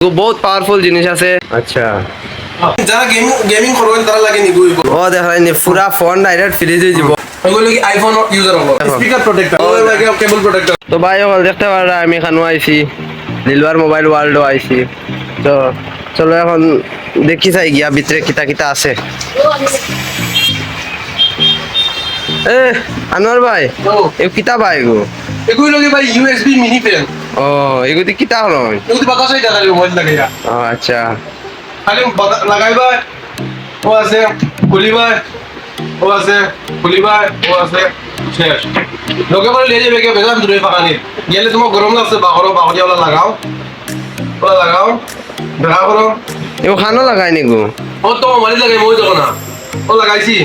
বহুত পাওয়ারফুল জিনিস আছে। আচ্ছা যারা গেমিং করবেন তারা লাগে নি গুই ও দেখাইনি পুরা ফোন ডাইরেক্ট ফ্রিজে দিব। এগুলো কি আইফোন ইউজার হবে স্পিকার প্রোটেক্টর লাগে কেবল প্রোটেক্টর। তো ভাই ওগুলো দেখতে পারা আমি এখানেও আইছি, লিলওয়ার মোবাইল ওয়ার্ল্ডও আইছি। তো চলো এখন দেখি চাই গিয়া ভিতরে কিতা কিতা আছে। এ আনোয়ার ভাই এ কিতা ভাই গো এগুলো কি ভাই ইউএসবি মিনি পেন। ও এগুলি কিতা হলো? এগুলো বাতাসই দেখা মোবাইল লাগাইয়া। ও আচ্ছা খালি লাগাইবা ও আছে খুলিবা ও আছে খুলিবা ও আছে শেষ। লোকে বলে নিয়ে যাবে কে বেজান দূরে পাকানি গেলে তোমার গরম লাগছে বাহরো বাহরিয়াওয়ালা লাগাও ওলা লাগাও দেখা করো। এও খানো লাগাই নি গো ও তো মোবাইল লাগাই মই দেখো না ও লাগাইছি।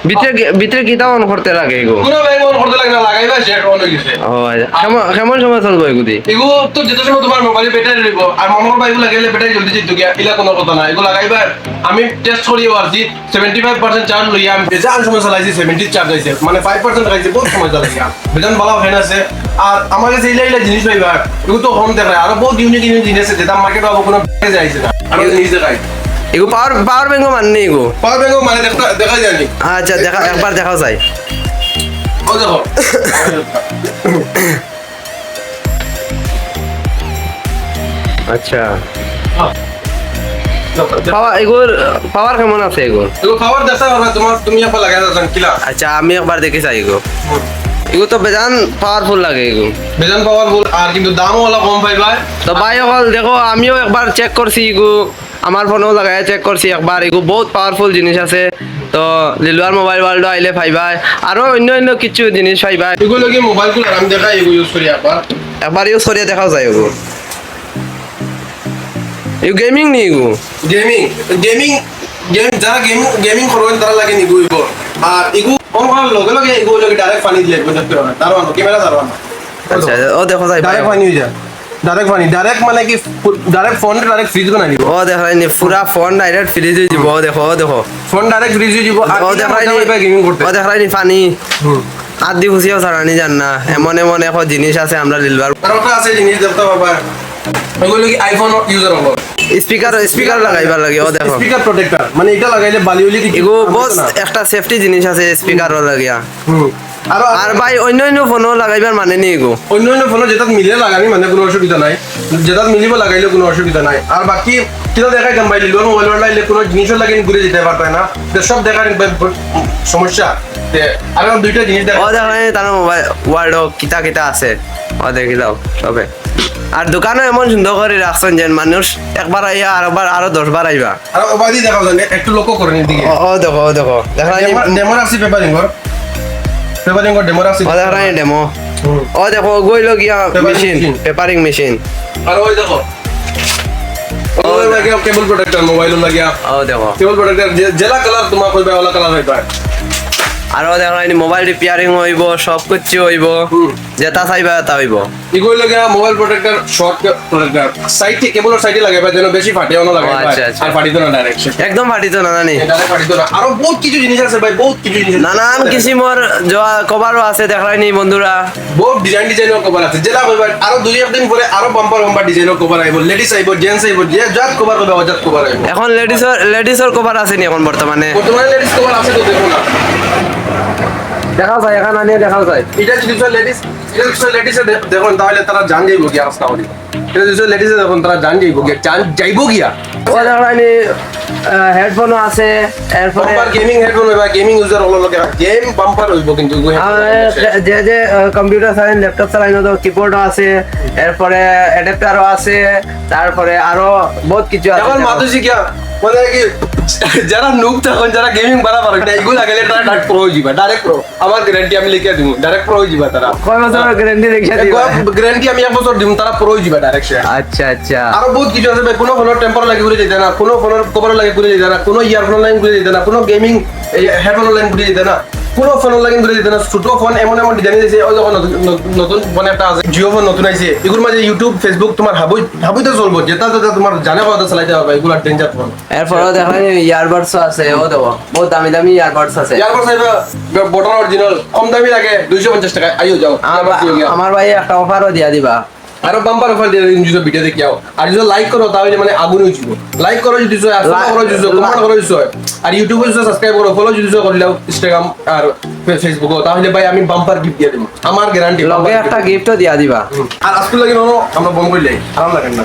ভিতরে ভিতরে কিতা অন করতে লাগে গো? কোনো ব্যাংক অন করতে লাগে না লাগাইবা শেষ অন হয়ে গেছে। ও কেমন কেমন সময় চলবো এগুলি? এগুলো তো যেতে সময় তোমার মোবাইলে ব্যাটারি রইব আর মামার বাইক লাগাইলে ব্যাটারি জলদি যেত গিয়া ইলা কোনো কথা না। এগুলো লাগাইবা আমি টেস্ট করিও আসছি 75% চার্জ লইয়া আমি বেজান সময় চালাইছি 70 চার্জ আইছে মানে 5% লাগাইছে বহুত সময় চালাইছি বেজান ভালো ফ্যান আছে। আর আমার কাছে ইলা জিনিস পাইবা এগুলো তো হোম দেখায় আরো বহুত ইউনিক ইউনিক জিনিস আছে যেটা মার্কেট পাবো কোনো যাইছে না আর জিনিস দেখায়। এগো পাওয়ার পাওয়ার ব্যাংকও মানে এগো পাওয়ার ব্যাংক মানে দেখা যায়নি। আচ্ছা দেখা একবার দেখাও যায়। ও দেখো আচ্ছা পাওয়ার এগুর পাওয়ার কেমন আছে এগুর? এগুলো খাবার দেখা পারবা তোমার তুমি এখন লাগাই দাও কিলা। আচ্ছা আমি একবার দেখে চাই এগো এগো তো বেজান পাওয়ারফুল লাগে এগো বেজান পাওয়ারফুল আর কিন্তু দামও হলো কম পাইবা। তো ভাই অকল দেখো আমিও একবার চেক করছি এগো আমার ফোনেও লাগাই চেক করছি একবার এগো বহুত পাওয়ারফুল জিনিস আছে। তো লিলুয়ার মোবাইল ওয়ার্ল্ড আইলে পাইবা আরো অন্য অন্য কিছু জিনিস পাইবা। এগুলো কি মোবাইল গুলো আমি দেখাই এগুলো ইউজ করি একবার ইউজ করিয়া দেখাও যায় এগো এগো গেমিং নি এগো গেমিং গেমিং গেম যারা গেমিং করবেন তারা লাগে নি গুইব আর এগু কোন কোন লগে লগে এগুলো লগে ডাইরেক্ট পানি দিলে দেখতে পারো দারোয়ানো ক্যামেরা দারোয়ানো। আচ্ছা ও দেখো যায় ডাইরেক্ট পানি হয়ে যায় ডাইরেক্ট পানি ডাইরেক্ট মানে কি ডাইরেক্ট ফোন ডাইরেক্ট ফ্রিজ বানাই দিব। ও দেখাইনি পুরা ফোন ডাইরেক্ট ফ্রিজে দিব। ও দেখো ও দেখো ফোন ডাইরেক্ট ফ্রিজে দিব আর ও দেখাইনি গেমিং করতে ও দেখাইনি পানি আদি খুশিও ছাড়ানি জান না এমন এমন এখন জিনিস আছে আমরা লিলবার আর ওটা আছে জিনিস দেখতে পাবা এগুলো কি আইফোন ইউজার হবে স্পিকার স্পিকার লাগাইবার লাগে। ও দেখো স্পিকার প্রোটেক্টর মানে এটা লাগাইলে বালিউলি কি এগো বস একটা সেফটি জিনিস আছে স্পিকার লাগিয়া। আর ভাই অন্য অন্য ফোনও লাগাইবার মানে নি এগো অন্য অন্য ফোন যেটা মিলে লাগানি মানে কোনো অসুবিধা নাই যেটা মিলিব লাগাইলে কোনো অসুবিধা নাই। আর বাকি কিটা দেখাই দাম ভাই লিলোর মোবাইল লাগাইলে কোনো জিনিসও লাগিয়ে ঘুরে যেতে পারবে না সব দেখার সমস্যা। আর দুইটা জিনিস দেখা ও দেখাইনি তার মোবাইল ওয়ার্ল্ড কিতা কিতা আছে ও দেখি দাও সবে। আর দোকানও এমন সুন্দর করে রাখছেন যেন মানুষ একবার আইয়া আরেকবার আরো 10 বার আইবা। আর ওবাদি দেখাও জানে একটু লক্ষ্য করেন এদিকে ও দেখো ও দেখো দেখাইনি ডেমো রাখছি পেপারিং ডেমো রাখছি ও দেখাইনি ডেমো। ও দেখো গইল গিয়া মেশিন পেপারিং মেশিন। আর ওই দেখো ও লাগে কেবল প্রোটেক্টর মোবাইল লাগিয়া ও দেখো কেবল প্রোটেক্টর জেলা কালার তোমার কইবা ওলা কালার হইবা। আর ও দেখাইনি মোবাইল রিপেয়ারিং হইব সব কিছু হইব যেটা চাইবা তা হইব। এগুলো লাগে মোবাইল প্রোটেক্টর শর্ট প্রোটেক্টর সাইডে কেবলের সাইডে লাগাইবা যেন বেশি ফাটেও না লাগাইবা আর ফাটিত না ডাইরেক্ট একদম ফাটিত না জানি ডাইরেক্ট ফাটিত না। আরো বহুত কিছু জিনিস আছে ভাই বহুত কিছু জিনিস নানান কিসিমর কভারও আছে দেখাইনি বন্ধুরা বহুত ডিজাইনের কভার আছে যেটা কইবা আরো দুই একদিন পরে আরো বাম্পার ডিজাইনের কভার আইব লেডিস আইব জেন্টস আইব যে জাত কভার কইবা জাত কভার আইব। এখন লেডিসের কভার আছে নি এখন বর্তমানে লেডিস কভার আছে তো দেখো না দেখাও যায় এখন আনিয়ে দেখাও যায়। এটা যদি লেডিস দেখুন তাহলে তারা জান যাইব গিয়া রাস্তা হলি এটা যদি লেডিস দেখুন তারা জান যাইব গিয়া জান যাইব গিয়া। ও দেখাইনি হেডফোনও আছে এরপরে বাম্পার গেমিং হেডফোন হইবা গেমিং ইউজার হলো লগে গেম বাম্পার হইব কিন্তু যে যে কম্পিউটার চালাইন ল্যাপটপ চালাইন তো কিবোর্ডও আছে এরপরে অ্যাডাপ্টারও আছে তারপরে আরো বহুত কিছু আছে। এখন মাতুছি কিয়া মানে কি যারা নুব তখন যারা গেমিং বানাবার না এগুলো লাগাইলে তারা ডাইরেক্ট প্রো হইবা ডাইরেক্ট প্রো আমার গ্যারান্টি আমি লিখে দিমু ডাইরেক্ট প্রো হইবা তারা কয় বছরের গ্যারান্টি রেখে দিবা? গ্যারান্টি আমি 1 বছর দিমু তারা প্রো হইবা ডাইরেক্ট। আচ্ছা আচ্ছা আরো বহুত কিছু আছে ভাই কোনো ফোনের টেম্পার লাগে ঘুরে যেতে না কোনো ফোনের কভার লাগে ঘুরে যেতে না কোনো ইয়ারফোন লাইন ঘুরে যেতে না কোনো গেমিং হেডফোন লাইন ঘুরে যেতে না কোনো ফোন লাগে ঘুরে যেতে না ছোট ফোন এমন এমন ডিজাইন দিয়েছে ওই যখন নতুন ফোন একটা আছে জিও ফোন নতুন আইছে এগুলোর মাঝে ইউটিউব ফেসবুক তোমার হাবুই তো চলবো যেটা যেটা তোমার জানে কথা চালাইতে হবে এগুলো ডেঞ্জার ফোন। এরপরে দেখাইনি ইয়ারবাডসও আছে ও দেখো বহুত দামি দামি ইয়ারবাডস আছে। ইয়ারবাডস আইবা বটন অরিজিনাল কম দামি লাগে 250 টাকা আইও যাও আমার ভাই একটা অফারও দিয়া দিবা আরো বাম্পার অফার দিয়ে দিন যদি ভিডিও দেখি আর যদি লাইক করো তাহলে মানে আগুন হয়ে যাব লাইক করো যদি জয় আসলে করো যদি কমেন্ট করো যদি জয় আর ইউটিউবে যদি সাবস্ক্রাইব করো ফলো যদি জয় করলে ইনস্টাগ্রাম আর ফেসবুক তাহলে ভাই আমি বাম্পার গিফট দিয়ে দেব আমার গ্যারান্টি লগে একটা গিফটও দিয়া দিবা আর আজকে লাগি আমরা বন্ধ করে যাই আরাম লাগেন না